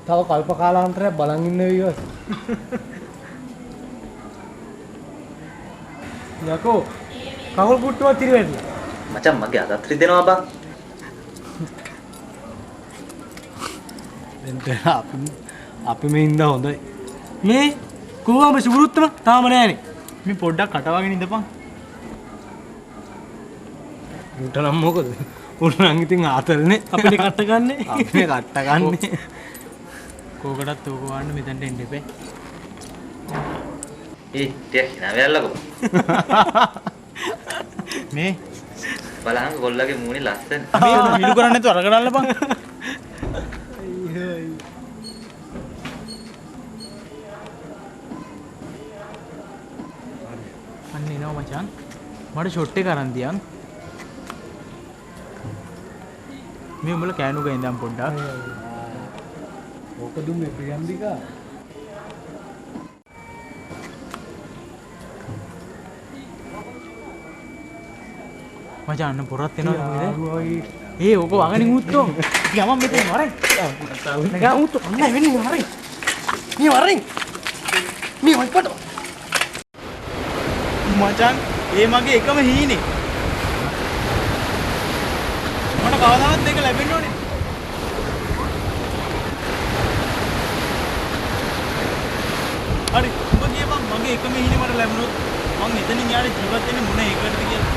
තව කල්ප කාලාන්තරයක් බලන් ඉන්න වෙයි. යකෝ කවුල් පුට්ටුවක් තිරෙන්න. මචං මගේ අතත් රිදෙනවා බං. දැන් අපි මේ ඉඳ හොඳයි. මේ කොහොමද සුබුරුත්තම තාම නෑනේ. මේ පොඩ්ඩක් කටවගෙන ඉඳපන්. උන්ට නම් මොකද? උන් නම් ඉතින් ආතල්නේ අපිට කට්ට ගන්නෙ. අපි කට්ට ගන්නෙ. කෝකටත් ඕක වන්න මෙතනට එන්න එපේ. ටිකක් hina වෙල්ලකෝ. මේ බලහන් කොල්ලගේ මූණේ ලස්සන. මේ මිලු කරන්නේ නැතුව අරගෙන අල්ලපන්. අන්න එනවා මචං. මට ෂොට් එක අරන් තියන්. මේ උඹලා කෑනු ගා ඉඳන් පොඩ්ඩක්. ඕක දුන්නේ ප්‍රියන්දිකා. මචං අන්න පොරත් එනවා නේද? ඒ ඕක වගනින් උත්තෝ. යමම් මෙතන වරෙන්. නගා උත්තෝ. අන්න වෙන්නේ වරෙන්. මේ වරෙන්. මේ වයිපට. මචං ඒ මගේ එකම හීනේ. මට කවදාවත් දෙක ලැබෙන්න ඕනේ. හරි උඹ කියපන් මගේ එකම හීනේ මට ලැබුණොත් මං එතනින් යාර ජීවත් වෙන්නේ මොන එකකටද කියලා.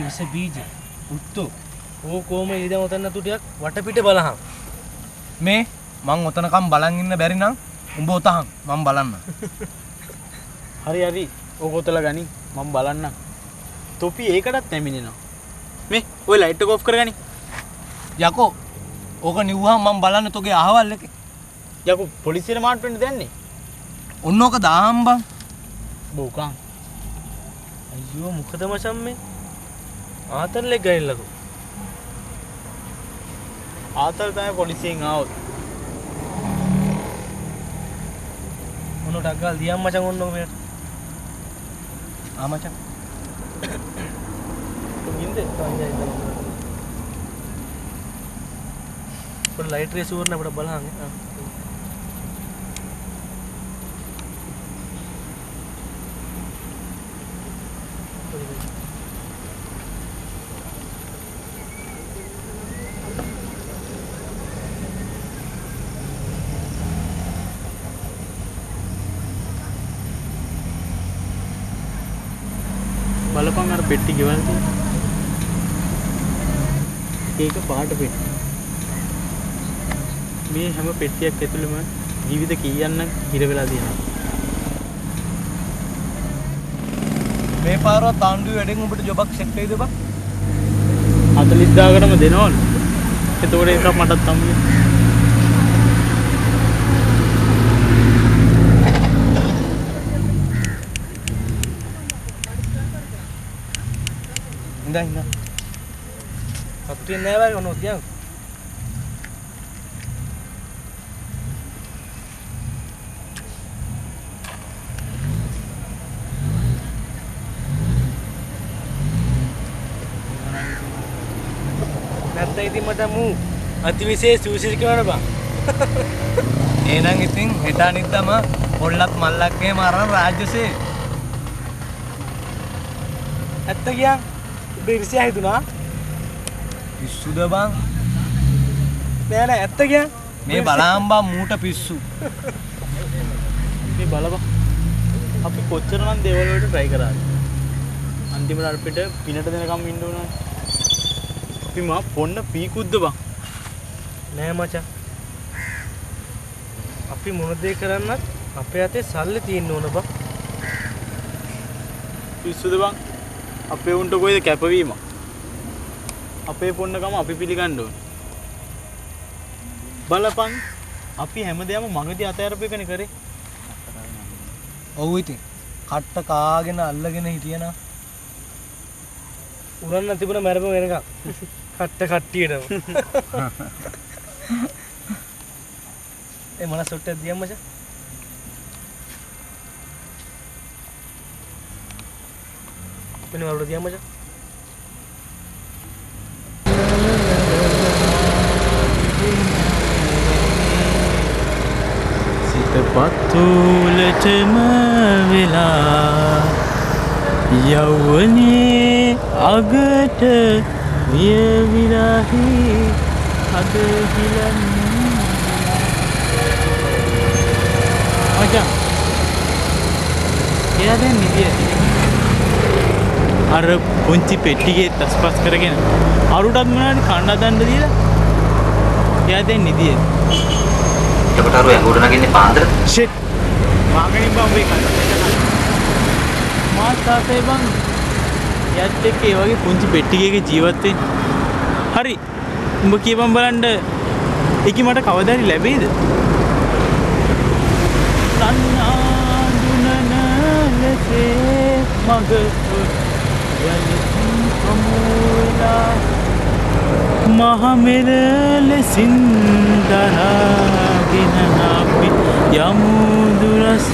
විස බීජ උත්තෝ ඕ කොහම ඉඳන් ඔතන තු ටිකක් වටපිට බලහන්. මේ මං ඔතනකම් බලන් ඉන්න බැරි නම් උඹ ඔතහන් මං බලන්න. හරි ඕක ඔතලා ගනි මම බලන්නම්. තොපි ඒකටත් නැමිනෙනවා. මේ ඔය ලයිට් එක ඔෆ් කරගනි. යකෝ ඕක නිව්වහම මං බලන්න තෝගේ අහවල් එකේ. යකෝ පොලිසියට මාට් වෙන්න දෙන්නේ. ඔන්න ඕක දාහම් බං. බෝකන්. අයියෝ මොකද මචං මේ? ආතල්ලේ ගයිල්ලකෝ. ආතල් තමයි පොලිසියෙන් ආවොත්. මොන ඩග්ගල් දියම් මචං ඔන්න ඔක මෙයට. ආ මචං. ඉන්නේ තංජයි ඉඳන්. පොඩි ලයිට් රේස් උවරන අපිට බලහන්. බලපන් අර පෙට්ටි ගෙවල් තියෙන. ඒක පාට පෙට්ටි. මේ හැම පෙට්ටියක් ඇතුළෙම ජීවිත කීයක්නම් හිර වෙලා තියෙනවා. මේ පාරවත් ආණ්ඩුවේ වැඩෙන් උඹට ජොබක් සෙට් වෙයිද බං? 40000කටම දෙනවලු. එතකොට එකක් මටත් හම්බුනේ. ඉඳන්. අපිට නෑ වයි ඔන්න ඔතියක්. නැත්නම් ඉතින් මට මූ අතිවිශේෂ සුවිශේෂ කරන බං. එහෙනම් ඉතින් හෙට අනිද්දාම පොල්ලත් මල්ලක් එහෙම අරන් රාජ්‍යසේ. ඇත්ත කියන් උඹේ ඉරිසියා හිතුණා. පිස්සුද බං? නෑ ඇත්ත කියන්. මේ බලහන් බං මූට පිස්සු. මේ බලපන්. අපි කොච්චරනම් දේවල් වලට try කරාද? අන්තිමට අපිට පිනට දෙනකම් ඉන්න උනා. අපි මා පොන්න පීකුද්ද බං. නෑ මචං. අපි මොන දේ කරන්නත් අපේ අතේ සල්ලි තියෙන්න ඕන බං. පිස්සුද බං? අපේ උන්ට කොයිද කැපවීම? අපේ පොන්නකම අපි පිළිගන්න ඕන. බලපන් අපි හැමදේම මගදී අතෑරපු එකනේ කරේ. ඔව් ඉතින් කට්ට කාගෙන අල්ලගෙන හිටියනා උරන්න තිබුණ මැරපම වෙනකම් කට්ට කට්ටියටම ඒ මනස සොට්ටයක් දියම් මචං මෙන්න වලට දියම් මචං පතුලටම වෙලා යව්වනේ අගට වියවිලාහි අද හිලන්නේ මචං එයා දැන් නිදිය අර පුංචි පෙට්ටියේ තස්පස් කරගෙන අරුටත් මොනවාරි කන්න දණ්ඩ දීලා එයා දැන් නිදිය එතකොට අර ඇඟුඩ නගින්නේ පාන්දර ෂිට් මාගණින් බම් වේ කන්න මාත් තාත්තේ බං යත් එක්ක ඒ වගේ පුංචි පෙට්ටියක ජීවත් වෙන්න හරි උඹ කියපන් බලන්න ඒකි මට කවදා හරි ලැබෙයිද තන්නාඳුනන ලෙසේ මග යලි කමුලා මහමෙර ලෙසින් දරාගෙන අපි යමු දුරස්